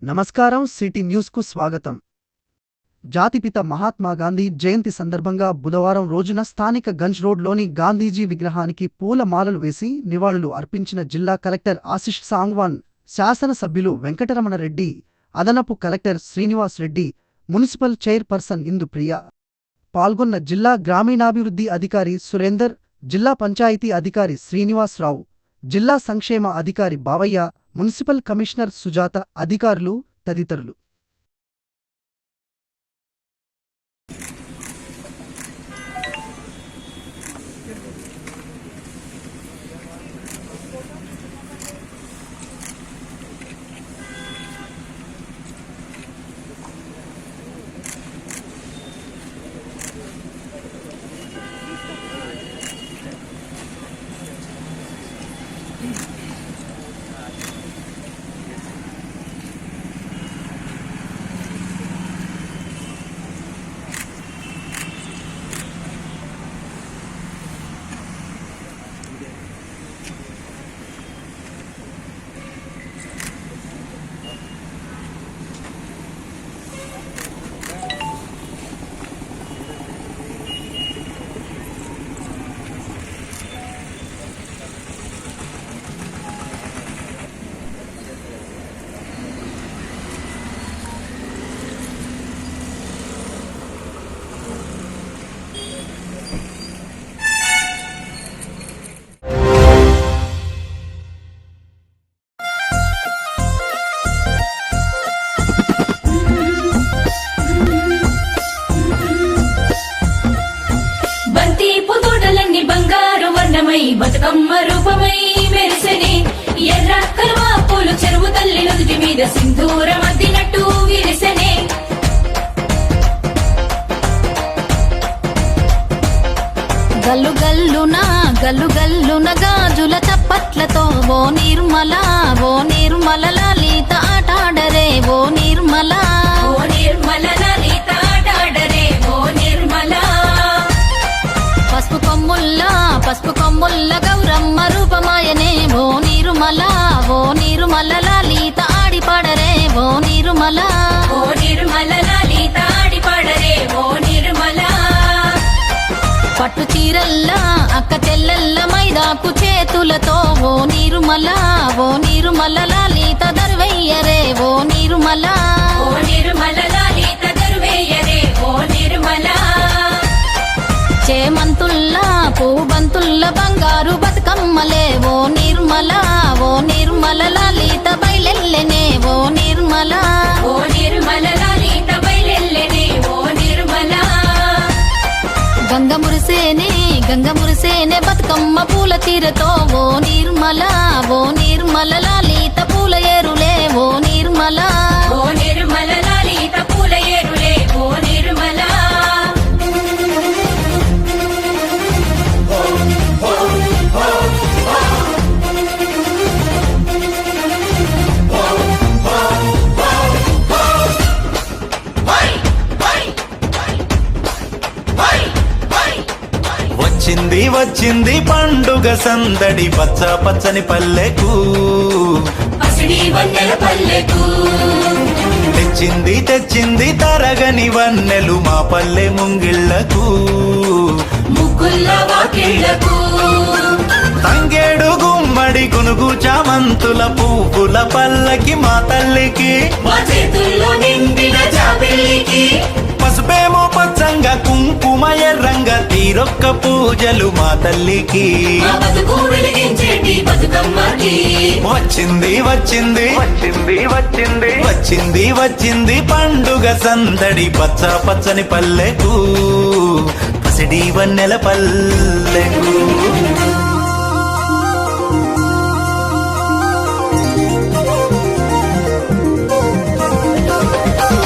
నమస్కారం. City news కు స్వాగతం. జాతిపిత మహాత్మా గాంధీ జయంతి సందర్భంగా బుధవారం రోజున స్థానిక గంజ్ రోడ్లోని గాంధీజీ విగ్రహానికి పూల మాలలు వేసి నివాళులు అర్పించిన జిల్లా కలెక్టర్ ఆశిష్ సాంగ్వాన్, శాసనసభ్యులు వెంకటరమణరెడ్డి, అదనపు collector Srinivas Reddy, municipal chairperson Indupriya. పాల్గొన్న జిల్లా గ్రామీణాభివృద్ధి అధికారి సురేందర్, జిల్లా పంచాయతీ అధికారి శ్రీనివాసరావు, జిల్లా సంక్షేమ అధికారి బావయ్య, మున్సిపల్ కమిషనర్ సుజాత, అధికారులు తదితరులు. బతుకమ్మ రూపమై మెరిసెనే ఎర్ర కలువా పూలు చెరువు తల్లి నుదుటి మీద సింధూరం అద్దినట్టు విరిసెనే. గల్లు గల్లున గాజుల చప్పట్లతో ఓ నిర్మల లలిత ఆటాడరే ఓ నిర్మల లలిత ఆటాడరే ఓ నిర్మల. పసుపు కొమ్ముల్ల గౌరమ్మ రూపమాయనే ఓ నిర్మల లలిత ఆడిపాడరే ఓ నిర్మల లలిత ఆడిపాడరే ఓ నిర్మల. పట్టు చీరల్లా అక్క చెల్లెల్ల మైదాకు చేతులతో ఓ నిర్మల లలిత దర్వయ్యరే ఓ నిర్మల లలిత దర్వయ్యరే ఓ నిర్మల. చేమంతుల్లా పూబంతుల్ల బంగారు బతుకమ్మలే ఓ నిర్మల లలిత బయలెల్లెనే ఓ నిర్మల లలిత బయలెల్లెనే ఓ నిర్మల. గంగ మురిసేనే బతుకమ్మ పూల తీరతో ఓ నిర్మల లలిత పూల ఏరులే ఓ నిర్మల లలిత పూల ఏరులే ఓ నిర్మల. వచ్చింది పండుగ సందడి పచ్చ పచ్చని పల్లెకు తెచ్చింది తరగని వన్నెలు మా పల్లె ముంగిళ్లకు ముగ్గుల్ల వాకిళ్లకు. తంగేడు గుమ్మడి గునుగు చామంతుల పువ్వుల పల్లకి మా తల్లికి మా చేతుల్లో నిండిన జాబిల్లికి పసుపేమో పచ్చంగా కుంకుమ ఎర్రంగా తీరొక్క పూజలు మా తల్లికి వచ్చింది పండుగ సందడి పచ్చ పచ్చని పల్లెకు పసిడి వన్నెల పల్లెకు.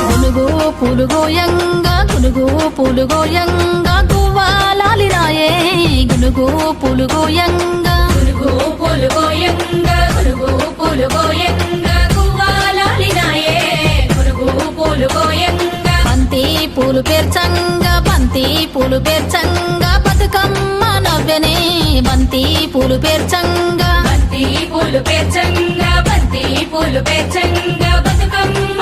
గునుగు పూలుగోయంగా గువ్వాలాలిరాయే గునుగు పూలుగోయంగా గువ్వాలాలినాయే గునుగు పూలుగోయంగా. బంతి పూలు పేర్చంగా బతుకమ్మ నవ్వెనే బంతి పూలు పేర్చంగా బంతి పూలు పేర్చంగా బతుకమ్మ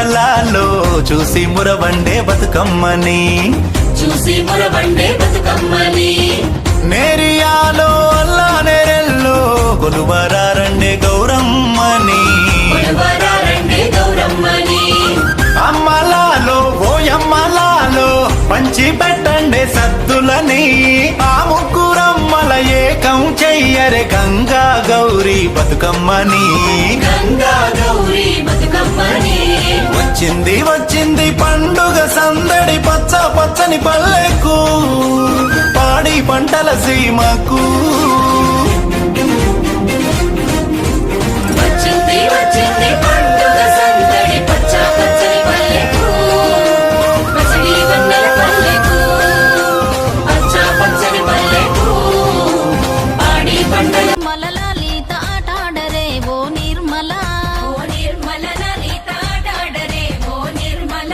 పండగలాలో చూసి మురవండే బతుకమ్మని చూసి మురవండే బతుకమ్మని నేరియాలో అల్లా నేరెల్లో కొలువరారండే గౌరమ్మని కొలువరారండే గౌరమ్మని అమ్మలాలో ఓయమ్మలాలో పంచి పెట్టండే సద్దులని ఆ ముగ్గురమ్మల ఏకం చెయ్యరే గంగా గౌరీ బతుకమ్మని గంగా గౌరీ బతుకమ్మని వచ్చింది వచ్చింది పండుగ సందడి పచ్చ పచ్చని పల్లెకు పాడి పంటల సీమకు వచ్చింది వచ్చింది పండుగ సందడి పచ్చ పచ్చని పల్లెకు పసిడి వన్నెల పల్లెకు పచ్చ పచ్చని పల్లెకు పాడి పంటల మలలాలిత ఆటాడరే ఓ నిర్మల ఓ నిర్మల లలిత ఆడాడరే ఓ నిర్మల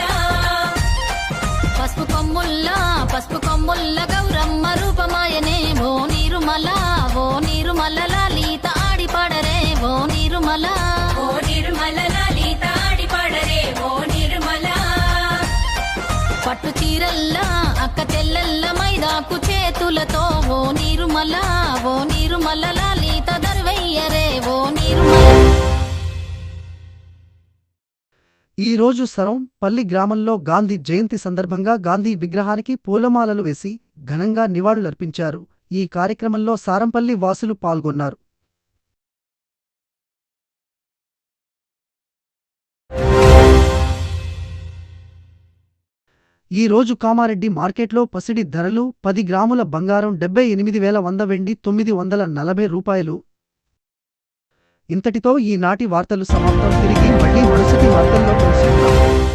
పసుపు కొమ్ముల్ల గౌరమ్మ రూపమాయనే ఓ నిర్మల లలిత ఆడి పాడరే ఓ నిర్మల ఓ నిర్మల లలిత ఆడి పాడరే ఓ నిర్మల పట్టు చీరల్లా అక్క చెల్లెల్ల మైదాకు చేతులతో ఓ నిర్మల లలిత దర్వయ్యరే ఓ నిర్మల ఈ రోజు సరంపల్లి గ్రామంలో గాంధీ జయంతి సందర్భంగా గాంధీ విగ్రహానికి పూలమాలలు వేసి ఘనంగా నివాళులర్పించారు. ఈ కార్యక్రమంలో సారంపల్లి వాసులు పాల్గొన్నారు. ఈ రోజు కామారెడ్డి మార్కెట్లో పసిడి ధరలు 10 గ్రాముల బంగారం 78,100 వెండి 940 రూపాయలు. ఇంతటితో ఈనాటి వార్తలు సమాప్తం. తిరిగి మళ్ళీ మరుసటి వార్తల్లో కలుసుకుందాం.